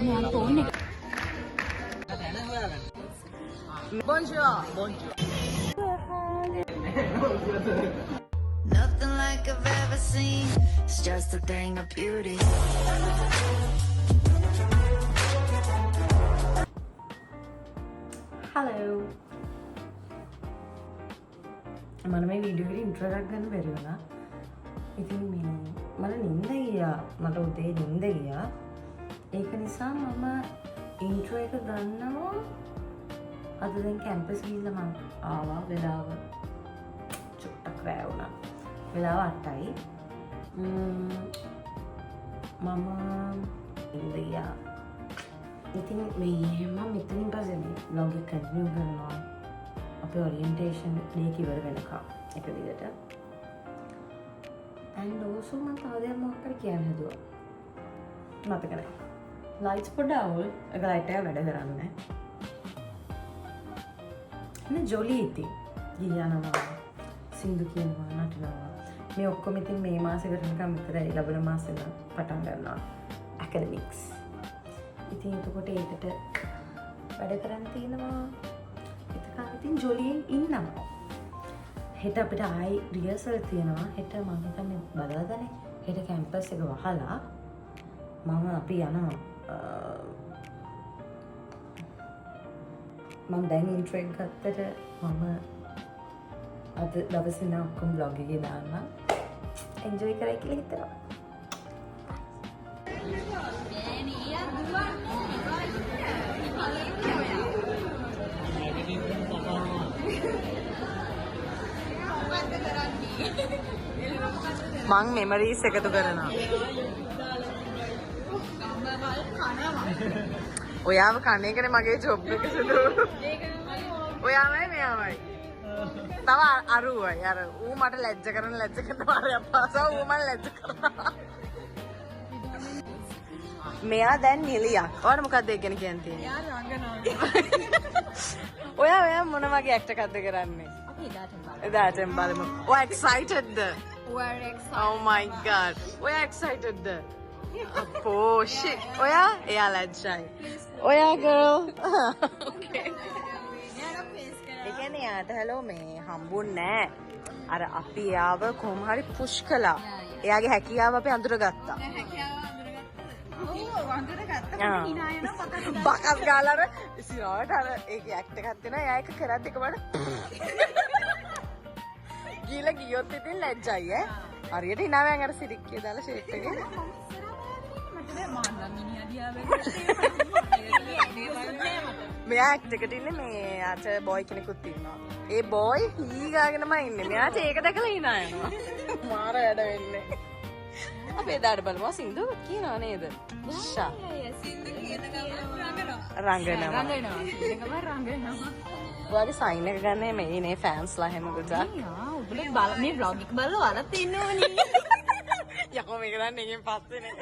මෙයාගේ ෆෝන් එක. Bonjour. Bonjour. Nothing like I've ever seen. It's just a thing of beauty. Hello. මම මේ video එකට intro එකක් ගන්න බැරි වුණා. ඉතින් මේ මට නිින්ද ගියා. මට උදේ නිින්ද ගියා. ඒක නිසා මම ඉන්ට්‍රෝ එක ගන්නවා. අද දැන් කැම්පස් ගිහිල්ලා මම ආවා වෙලාව චුට්ටක් රැ වුණා. වෙලාව 8යි. මම නිින්ද ගියා. ඉතින් මේ මම මෙතනින් පස්සේ මේ vlog එක කන්ටිනියු කරනවා. අපේ ඔරියන්ටේෂන් ඩේ එක ඉවර වෙනකම් එක දිගට. and also මම තාදයක් මොකක් හරි කියන්න හදුවා. මතක නැහැ. lights පොඩ්ඩක් අවුල්. ඒක light එක වැඩ කරන්නේ නැහැ. නේ ජොලි ඉතින් ගියනවා. සින්දු කියනවා නටනවා. මේ ඔක්කොම ඉතින් මේ මාසෙ කරනකම් විතරයි ලැබෙන මාසෙම පටන් ගන්නවා. academics. ඉතින් එතකොට ඒකට වැඩ කරන් තියෙනවා. එතකන් ඉතින් ජොලියෙන් ඉන්නවා. හෙට අපිට ආයි රිහර්සල් තියෙනවා. හෙට මම හිතන්නේ බදාදානේ. හෙට කැම්පස් එක වහලා අපි යනවා. මම දැන් ඉන්ට්‍රෝ එක ගත්තට මම අද දවසේ නම් ඔක්කොම vlog එකේ දාන්න එන්ජොයි කරයි කියලා හිතනවා. මං මෙමරීස් එකතු කරනවා. ඔයාව කන එකනේ මගේ ජොබ් එක සුදු. ඔයාමයි මෙයාමයි. තව අරුවයි. අර ඌ මට ලැජ්ජ කරන මාරයක් පාසා ඌ මට ලැජ්ජ කරනවා. මෙයා දැන් නිලියක්. ඔයාලා මොකක්ද ඒක ගැන කියන්න තියෙන්නේ? එයා රංගනවා. ඔයා මොන වගේ ඇක්ට් එකක්ද කරන්නේ? අපි එදාටම බලමු. ඔයා excited the? we're excited. Oh my god. ඔයා excited ද? අපෝ shit. ඔයා එයා ලැජ්ජයි. ඔයා girl. Okay. ඒ කියන්නේ යාට hello මේ හම්බුන්නේ නැහැ. අර අපි යාව කොහොම හරි පුෂ් කළා. එයාගේ හැකියාව අපි අඳුරගත්තා. බකස් ගාලා ඉස්සරහට අර ඒකේ ඇක්ට් එකක් දෙනවා. එයා එක කරද්දි එකපාරට ගිහලා ගියොත් ඉතින් ලැජ්ජයි ඈ. හරියට hinaවෙන් අර සිරික්කිය දාලා ෂේප් එකේ. මෙයා ඇක්ට් එකට ඉන්නේ මේ අත බොයි කෙනෙකුත් ඉන්නවා. ඒ බොයි හීගාගෙනම ඉන්නේ. මෙයාට ඒක දැකලා hina යනවා. මාර වැඩ වෙන්නේ. අපි එදාට බලමු සින්දු කියනවා නේද? ෂා. සින්දු කියන ගමන් රංගනවා. ඔයාගේ සයින් එක ගන්න මේ නේ ෆෑන්ස්ලා හැම ගොඩක්. ඔබලා මේ vlog එක බලලා වලත් ඉන්න ඕනේ. යකෝ මේක දැන් එකෙන් පස්සේනේ.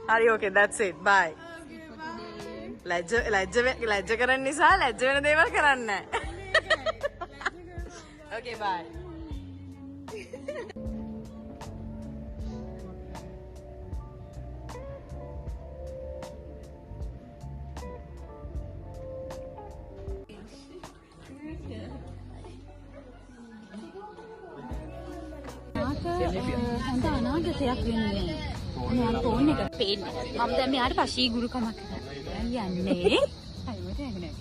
හරි okay that's it bye. ලැජ්ජ කරන නිසා ලැජ්ජ වෙන දේවල් කරන්නේ නැහැ. Okay bye. හොඳ අනාගතයක් වෙනුවෙන් මෙයාගේ ෆෝන් එක පේන්නේ. මම දැන් මෙයාට පශී ගුරුකමක් යන්නේ. අයිමට යන්නේ.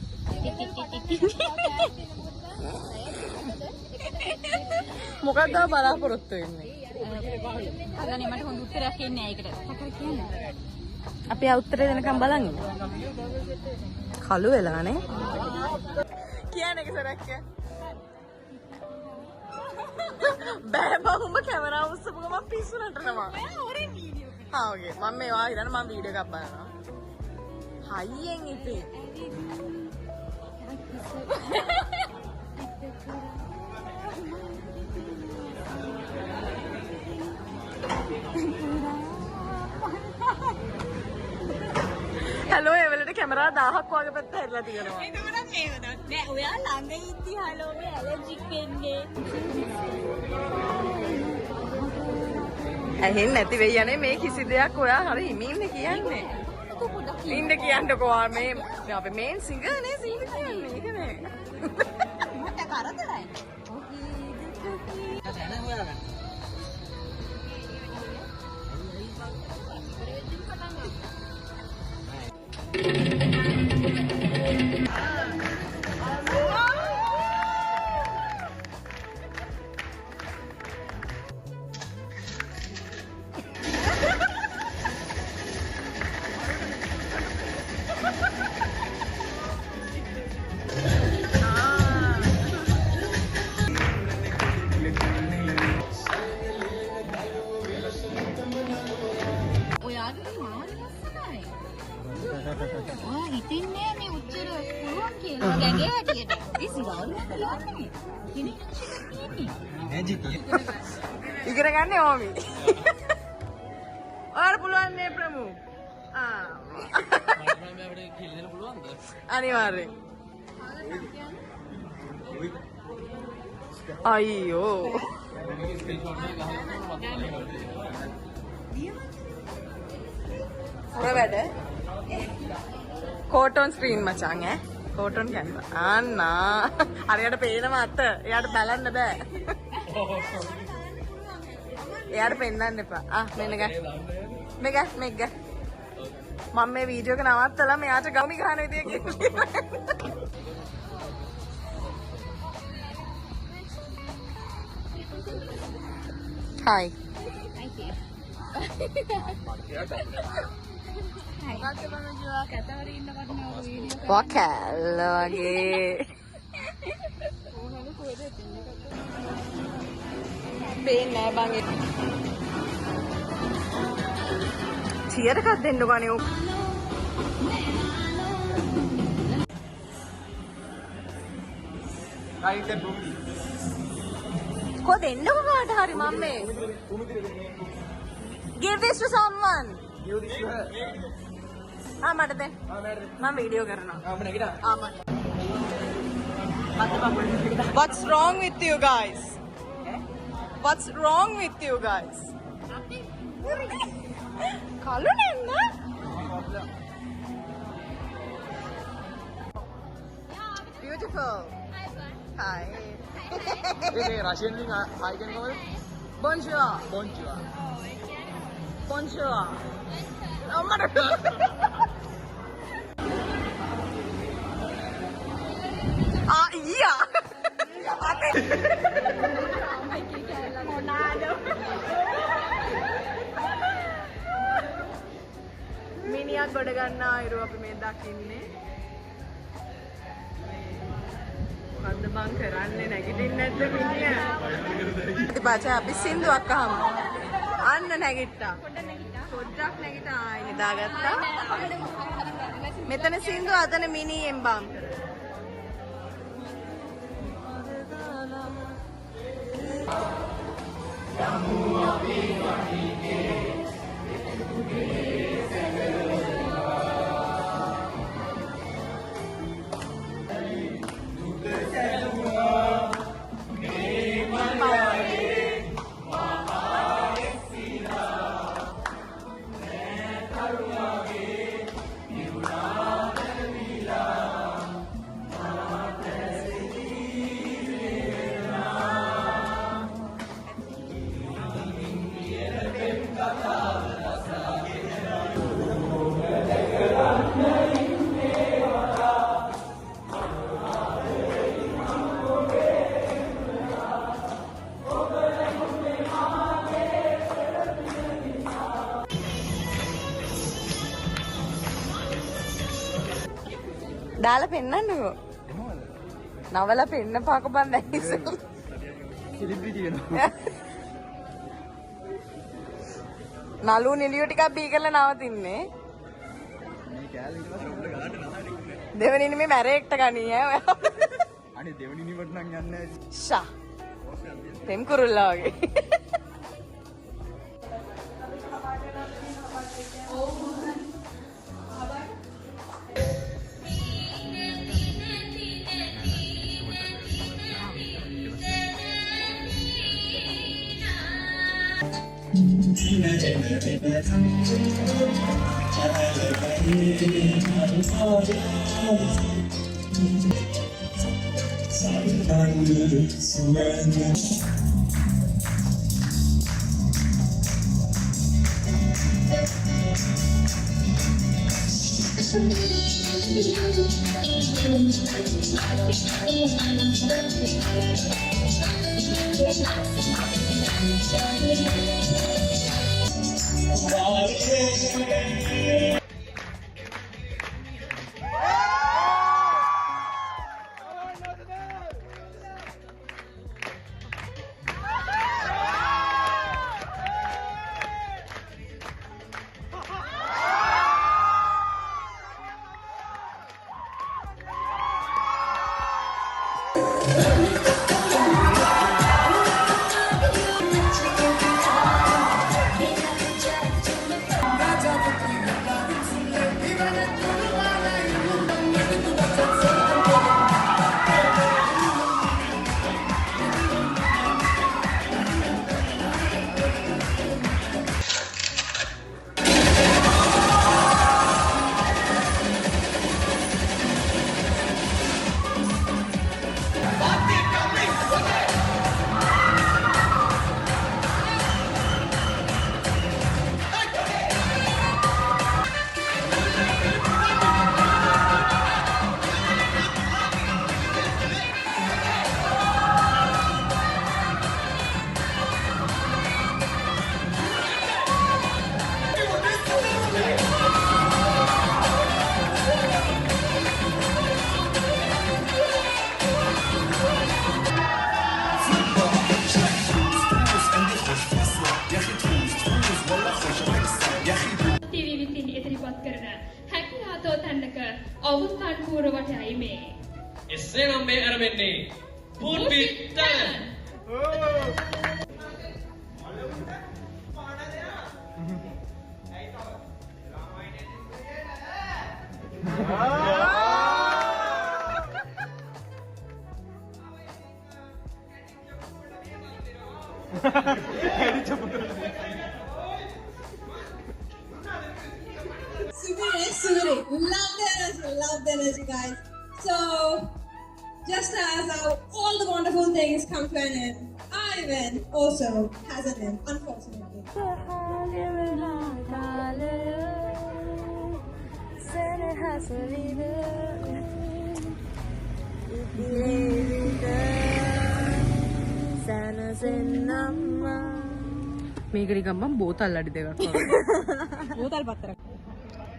මොකක්ද බලාපොරොත්තු වෙන්නේ? අගනේ මට හොඳ උත්තරයක් එන්නේ නැහැ ඒකට. මොකක්ද කියන්නේ? අපි ආ උත්තරේ දෙනකම් බලන් ඉන්න. කළු වෙලානේ. කියන්නේ එක සරක්ක. බෑ බම්ම කැමරාව උස්සපු ගමන් පිස්සු නටනවා. ඔරේ වීඩියෝ එක. හා ඔකේ මම මේවා හිතන්න මම වීඩියෝ එකක් බලනවා. හයියෙන් ඉතින්. හලෝ ඒ වෙලට කැමරා 1000ක් වගේ පැත්ත හැරිලා තියෙනවා. ඒකමනම් මේක නෑ ඔයා ළඟ ඉද්දි හලෝ මේ ඇලර්ජික් වෙන්නේ. ඇහෙන්නේ නැති වෙයි යන්නේ මේ කිසි දෙයක් ඔයා හරි හිමින්නේ කියන්නේ. ඉන්න කියන්නකෝ මේ අපේ මේන් සිංගර් නේ සීන කියන්නේ ඒක නේ. මට කරදරයි. හිතන්නේ මේ උච්චර පුළුවන් කියලා ගැගේ හැටියට. ඒ සිරාවලියක් කියන්නේ. කෙනෙක් කියන්නේ. මැජික්. ඉගෙන ගන්න ඕමි. ඔයාලා පුළුවන් නේ ප්‍රමු. අනිවාර්යෙන්. අයියෝ. වැඩ කෝටෝන් ස්ක්‍රීන් මචං කෝටෝන් කැමරා අන්නා හරියට පේනවා අත එයාට බලන්න බෑ එයාට පෙන්නන්න එපා මෙන්න ගන්න මේක මම මේ වීඩියෝ එක නවත්තලා මෙයාට ගමි ගහන විදිය කියනවා Hi. Wakal lagi. Pena banget. Cheer कर दें दुकानें को. को देने को कहाँ ठारी मामे? Give this to someone. हाँ मत दे. मैं वीडियो करना. हाँ मत. What's wrong with you guys? What's wrong with you guys? Kalu nenna? Beautiful. Hi. Hey, Russian thing I can call? Bonjour. Bonjour. Bonjour. Oh my God. Yeah. මිනිහා ගොඩ ගන්න ආයුරු අපි මේ දකින්නේ. මොකද්ද මං කරන්නේ නැගිටින්නේ නැද්ද මිනිහා? ඊට පස්සේ අපි සින්දුවක් අහමු. අන්න නැගිට්ටා. පොඩ්ඩක් නැගිටා ආයෙ නිදාගත්තා. මෙතන සින්දුව අතන මිනි එම්බම්. දාලා පෙන්නන්නකෝ. නවලා පෙන්නපාක බන් දැන් ඉස්සෙල්ලා. සිලිබ්‍රිටි වෙනවා. නලු නිලියෝ ටිකක් බී කරලා නවතින්නේ. මේ කෑල්ල ඊට පස්සේ උඩ ගාට නහරින්නේ. දෙවෙනිනේ මේ මැරේක්ට ගනී ඈ ඔයා. අනේ දෙවෙනි නිවට නම් යන්නේ නැහැ. ෂා. තෙම් කුරුල්ලා වගේ. TV විසින් ඉදිරිපත් කරන හැකියාතෝ තැන්නක අවුස්ථාන පූර්වවටයි මේ. එසේ නම් මේ ආරම්භන්නේ Would be talent. Suri. Love the energy, guys. So, just as all the wonderful things come to an end, our event also has an end, unfortunately. මේකරි ගම්මන් බෝතල් අඩි දෙකක් බෝතල් පත්තරක්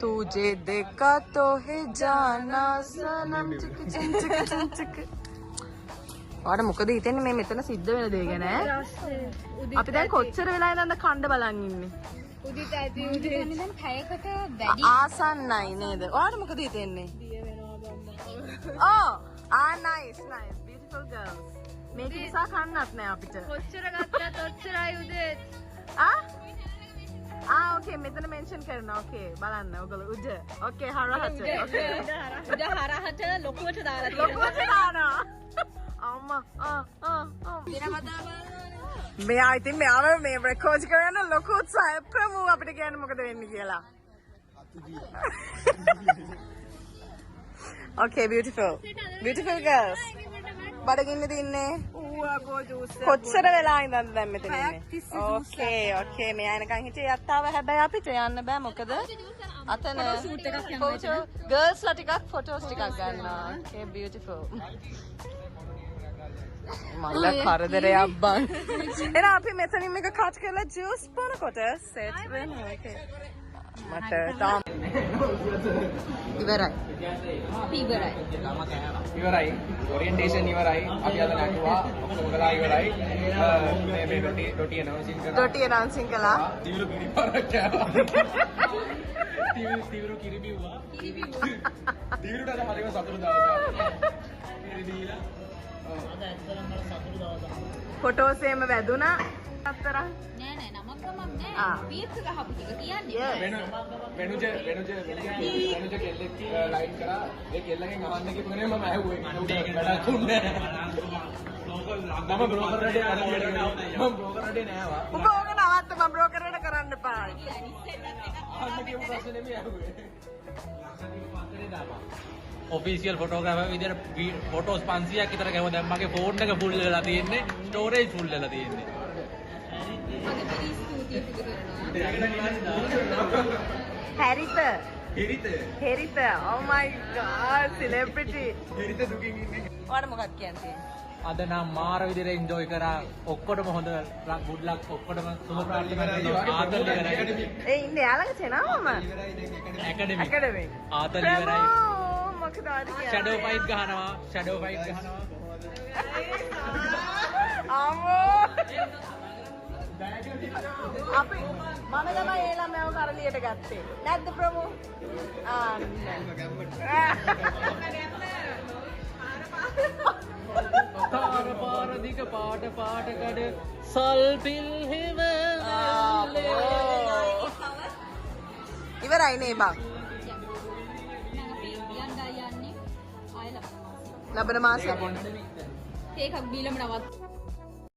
तुझे देखा तो है जाना सनम चिक चिक चिक चिक ඔයාට මොකද හිතෙන්නේ මේ මෙතන සිද්ධ වෙන දේ ගැන අපි දැන් කොච්චර වෙලා ඉඳන්ද කණ්ඩ බලන් ඉන්නේ උදිත ඇති උදිත දැන් පැයකට වැඩි ආසන්නයි නේද ඔයාට මොකද හිතෙන්නේ nice beautiful girls මේක නිසා කන්නත් නෑ අපිට කොච්චර ගත්තත් ඔච්චරයි උදේ okay මෙතන මෙන්ෂන් කරනවා okay බලන්න ඔයගොල්ලෝ උඩ okay හරහට okay උඩ හරහට ලොකුවට දාලා ලොකුවට දානවා අම්මා මෙයා ඉතින් මෙයාව මේ රෙකෝඩ් කරන ලොකු උත්සාහයක් ප්‍රමු අපිට කියන්න මොකද වෙන්නේ කියලා okay beautiful girls බඩගින්න දින්නේ කොච්චර වෙලා ඉඳන්ද දැන් මෙතන ඉන්නේ okay මෙයා එනකන් හිටියේ යත්තාව හැබැයි අපිට යන්න බෑ මොකද අතන girls ලා ටිකක් ෆොටෝස් ටිකක් ගන්නවා okay beautiful මල්ල කරදරයක් බං එහෙනම් අපි මෙතනින් මේක කට් කරලා ජූස් බොනකොට සෙට් වෙනවා okay මට තාම ඉවරයි ඔරියන්ටේෂන් ඉවරයි අපි අද නැටුවා ඔක්කොම කළා ඉවරයි මේ ඩොටි announcing කළා තිවිරු කිරිපාරක් කෑවා තිවිරු කිරි බිව්වා තිවිරුට අද හරිම සතුටු දවසක් කිරි දීලා ෆොටෝස් එහෙම වැදුනා අතර නෑ නමක් කමක් ආ. නෑ. පීත් ගහපු ටික කියන්නේ. වෙනුජ කෙල්ලෙක් ලයින් කරා ඒ කෙල්ලගෙන් අහන්න කිව්වනේ මම ඇහුවේ වැඩක් උන්නේ මම බ්‍රෝකර් රඩේ නෑවා උඹ ඕක නවත්ත මම බ්‍රෝකර් කරන්න එපා. අහන්න කියපු ප්‍රශ්නේ නෙමෙයි ඇහුවේ ඔෆිසියල් ෆොටෝග්‍රාෆර් විදියට ෆොටෝස් 500ක් විතර ගම දැන් මගේ ෆෝන් එක ෆුල් වෙලා තියෙන්නේ ස්ටෝරේජ් ෆුල් වෙලා තියෙන්නේ මගේ පිරි ස්තුතියි කරනවා. හෙරිත oh my god celebrity හිරිත දුකින් ඉන්නේ ඔයාලා මොකක්ද කියන්නේ? අද නම් මාර විදියට එන්ජොයි කරා ඔක්කොටම හොඳ good luck ඔක්කොටම සුබ ප්‍රාර්ථනා කරනවා ආතල් ඉවරයි ඒ ඉන්නේ යාළඟ සෙනාවම ඇකඩමි ආතල් ඉවරයි මොකද ආද ෂැඩෝ ෆයිට් ගහනවා ආමෝ අපි මම තමයි ඒ ළමයාව කරලියට ගත්තේ නැද්ද ප්‍රමෝ තාර පාර දිග පාට කඩ සල්පිල් හිම ඉවරයි නේ බං මම අපි යන්නයි යන්නේ. ආයෙ ලබන මාසෙ. ලබන මාසෙ ඒකක් බීලම නවත්